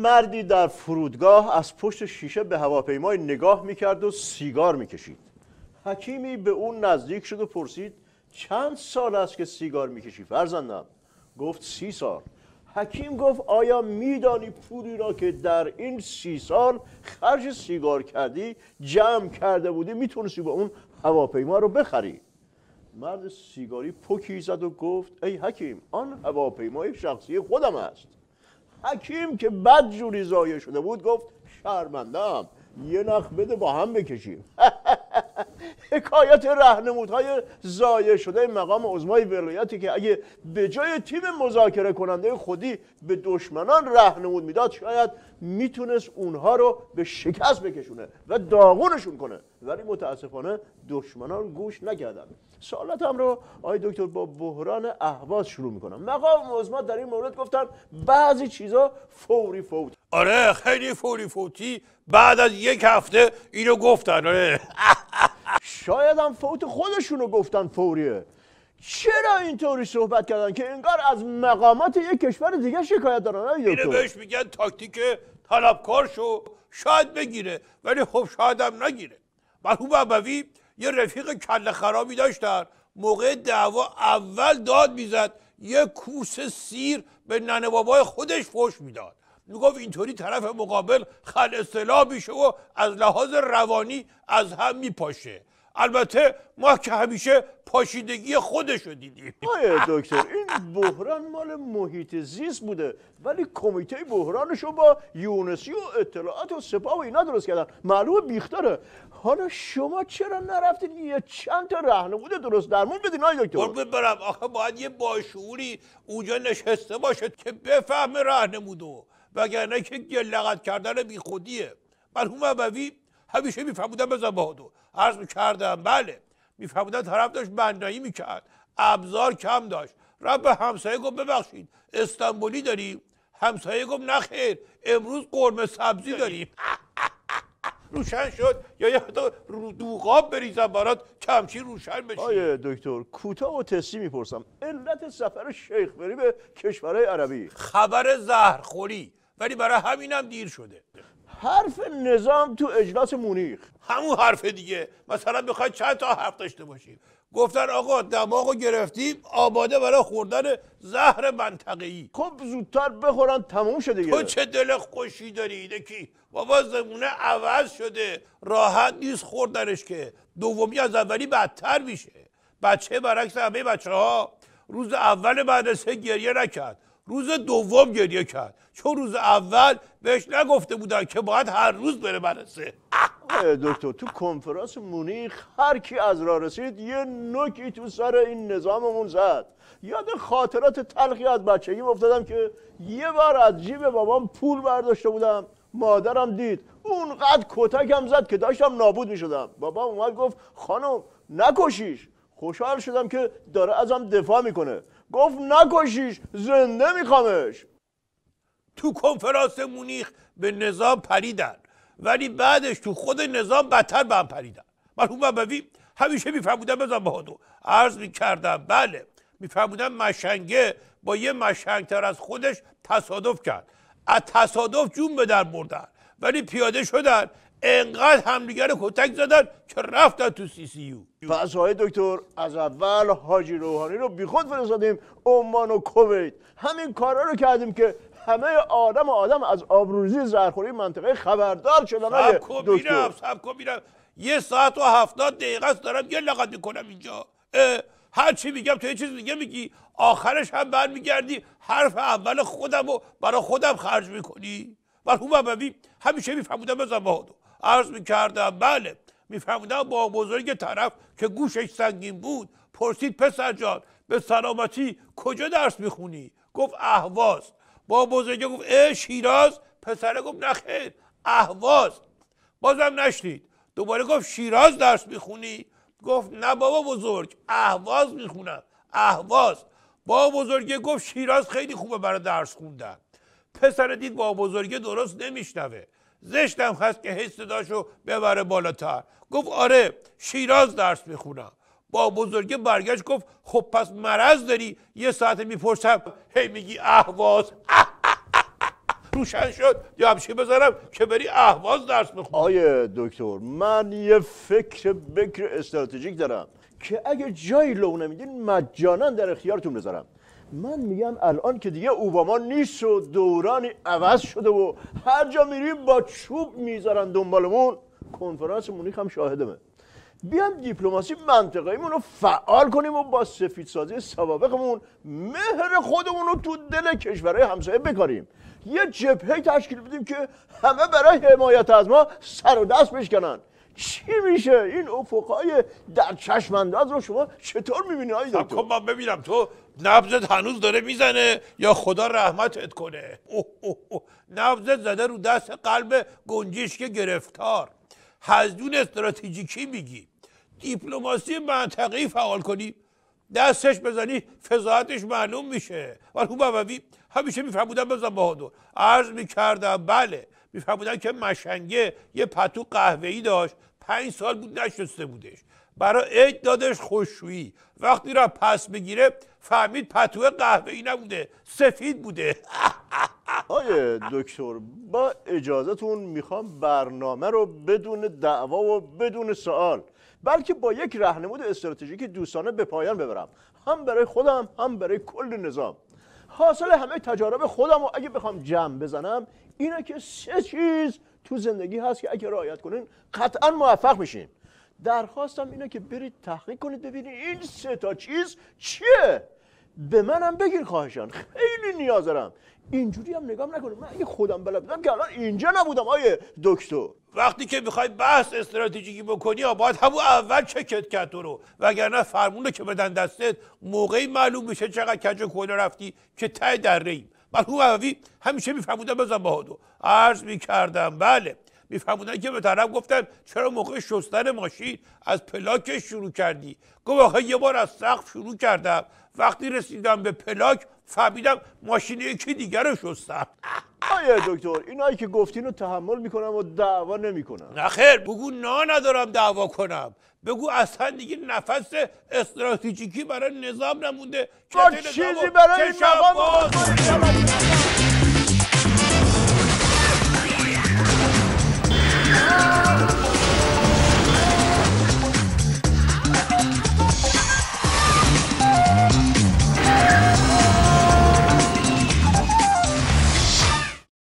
مردی در فرودگاه از پشت شیشه به هواپیمای نگاه میکرد و سیگار میکشید. حکیمی به اون نزدیک شد و پرسید چند سال است که سیگار میکشی فرزندم؟ گفت 30 سال. حکیم گفت آیا میدانی پولی را که در این 30 سال خرج سیگار کردی جمع کرده بودی میتونستی با اون هواپیما رو بخری؟ مرد سیگاری پوکی زد و گفت ای حکیم آن هواپیمای شخصی خودم است. حکیم که بدجوری ضایع شده بود گفت شرمنده‌ام، یه نخ بده با هم بکشیم. حکایت راهنمودهای ضایع شده مقام عظمای ولایتی که اگه به جای تیم مذاکره کننده خودی به دشمنان راهنمود میداد شاید میتونست اونها رو به شکست بکشونه و داغونشون کنه، ولی متاسفانه دشمنان گوش نکردن. سوالاتم رو آقای دکتر با بحران اهواز شروع میکنم. مقام عظما در این مورد گفتن بعضی چیزا فوری فوت. آره خیلی فوری فوتی بعد از 1 هفته اینو گفتن. آره شاید هم فوت خودشونو گفتن فوریه. چرا اینطوری صحبت کردن که انگار از مقامات یک کشور دیگه شکایت دارن؟ اینو بهش میگن تاکتیک طلبکار شو، شاید بگیره ولی خب شاید هم نگیره. مرحوم ابوی یه رفیق کله خرابی داشتن، موقع دعوا اول داد میزد یه کوسه سیر به ننه بابای خودش فحش میداد، میگفت اینطوری طرف مقابل خل اصطلاح میشه و از لحاظ روانی از هم میپاشه. البته ما که همیشه پاشیدگی خودشو دیدیم. آیه دکتر این بحران مال محیط زیست بوده ولی کمیته بحرانشو با یونسی و اطلاعات و سپاه و اینا درست کردن، معلومه بیخداره. حالا شما چرا نرفتین یه چند تا راهنمود درست درمون بدین آیه دکتر؟ قربون برم آخه باید یه باشعوری اونجا نشسته باشه که بفهمه راهنمودو، وگرنه که گلغت کردن بی خودیه. مرحوم ابوی همیشه میفهمودن بزن بهادو، عرض میکردم بله میفهمودن طرف داشت بنایی میکرد، ابزار کم داشت، رفت به همسایه گفت ببخشید استانبولی داریم؟ همسایه گفت نه خیر امروز قرمه سبزی داریم. روشن شد یا یه دوغاب بریزم برات کمچی روشن بشی. آیه دکتر کوتاه و تسی میپرسم علت سفر شیخ بری به کشورهای عربی؟ خبر زهرخوری، ولی برای همینم دیر شده. حرف نظام تو اجلاس مونیخ همون حرف دیگه. مثلا میخواید چند تا حرف داشته باشیم، گفتن آقا دماغو گرفتیم آماده برای خوردن زهر منطقه‌ای. خب زودتر بخورن تموم شده دیگه. تو چه دل خوشی داری کی بابا زمونه عوض شده، راحت نیست خوردنش که، دومی از اولی بدتر میشه. بچه برعکس همه بچه‌ها روز اول مدرسه گریه نکرد، روز دوم گریه کرد، چون روز اول بهش نگفته بودن که باید هر روز بره مدرسه. دکتر تو کنفرانس مونیخ هر کی از راه رسید یه نوکی تو سر این نظاممون زد. یاد خاطرات تلخی از بچگی افتادم که یه بار از جیب بابام پول برداشته بودم، مادرم دید اونقدر کتکم زد که داشتم نابود می شدم. بابام اومد گفت خانم نکشیش. خوشحال شدم که داره ازم دفاع میکنه. گفت نکشیش زنده میخوامش. تو کنفرانس مونیخ به نظام پریدن ولی بعدش تو خود نظام بدتر به هم پریدن. مرحوم ابوی همیشه میفهمودن بزن بهادو، عرض میکردم بله میفهمودن مشنگه با یه مشنگتر از خودش تصادف کرد، از تصادف جون به در بردن ولی پیاده شدن انقدر همدیگر کتک زدن که رفتن تو CCU. پس های دکتر از اول حاجی روحانی رو بیخود فرستادیم عمان و کویت، همین کارا رو کردیم که همه آدم از آبروریزی زهرخوری منطقه خبردار شدن. های دکتر سب کن میرم 1 ساعت و 70 دقیقه است دارم یه لغت میکنم اینجا، هر چی میگم تو یه چیز دیگه میگی، آخرش هم برمیگردی حرف اول خودم رو برای خودم خرج میکنی. مرحوم ابوی همیشه میفهمودم بزن بهادو، عرض میکردم بله میفهمودم با بزرگ طرف که گوشش سنگین بود پرسید پسر جان به سلامتی کجا درس میخونی؟ گفت اهواز. با بزرگ گفت شیراز؟ پسره گفت نه خیر اهواز. بازم نشنید، دوباره گفت شیراز درس میخونی؟ گفت نه بابا بزرگ اهواز میخونم اهواز. با بزرگ گفت شیراز خیلی خوبه برای درس خوندن. پسر دید با بزرگ درست نمیشنوه، زشتم هست که حس صداشو ببره بالاتر، گفت آره شیراز درس میخونم. با بزرگ برگشت گفت خب پس مرض داری؟ 1 ساعت میپرسم هی میگی اهواز. روشن شد جمشی بزنم که بری اهواز درس بخونی. آیه دکتر، من یه بکر استراتژیک دارم که اگه جایی لو نمیدین مجانا در اختیارتون بذارم. من میگم الان که دیگه اوباما نیست و دورانی عوض شده و هر جا میریم با چوب میذارن دنبالمون. کنفرانس مونیخ هم شاهدمه. بیام دیپلماسی منطقه‌ایمون رو فعال کنیم و با سفیدسازی سوابقمون مهر خودمون رو تو دل کشورهای همسایه بکاریم. یه جبهه تشکیل بدیم که همه برای حمایت از ما سر و دست بشکنن. چی میشه؟ این افقای در چشمانداز رو شما چطور میبینی آقای دکتر؟ خب من ببینم تو نبضت هنوز داره میزنه یا خدا رحمتت کنه. نبضت زده رو دست قلب گنجشک گرفتار. حزدون استراتژیکی میگی، دیپلماسی منطقه‌ای فعال کنی، دستش بزنی فضاحتش معلوم میشه. ولی خوب همیشه میفهمودن بزن بهادر عرض میکردم بله میفهمودن که مشنگه یه پتو قهوه‌ای داشت 5 سال بود نشسته بودش، برای عید دادش خوشویی، وقتی را پس بگیره فهمید پتو قهوه‌ای نبوده سفید بوده. آیه دکتر با اجازهتون میخوام برنامه رو بدون دعوا و بدون سوال بلکه با یک راهنمود استراتژیک دوستانه به پایان ببرم، هم برای خودم هم برای کل نظام. حاصل همه تجارب خودم و اگه بخوام جمع بزنم اینه که 3 چیز تو زندگی هست که اگه رعایت کنین قطعا موفق میشین. درخواستم اینه که برید تحقیق کنید ببینید این 3 تا چیز چیه. به منم بگین خواهشان، خیلی نیاز دارم. اینجوری هم نگاه نکنید من اگه خودم بلد بودم که الان اینجا نبودم آیه دکتر. وقتی که میخوای بحث استراتژیکی بکنی باید همون اول چکت کرد تو رو، وگرنه فرمونه که بدن دستت موقعی معلوم میشه چقدر کج و کوله رفتی که ته دره‌ایم. مرحوم عوضی همیشه میفهمودن بزن بهادر عرض میکردم بله میفهمودن که به طرف گفتن چرا موقع شستن ماشین از پلاکش شروع کردی؟ گفت آخه یه بار از سقف شروع کردم وقتی رسیدم به پلاک فهمیدم ماشین یکی دیگر رو شستم. آیه دکتر اینایی که گفتین رو تحمل میکنم و دعوا نمیکنم. نخیر بگو ندارم دعوا کنم، بگو اصلا دیگه نفس استراتژیکی برای نظام نمونده. چیزی برای مقام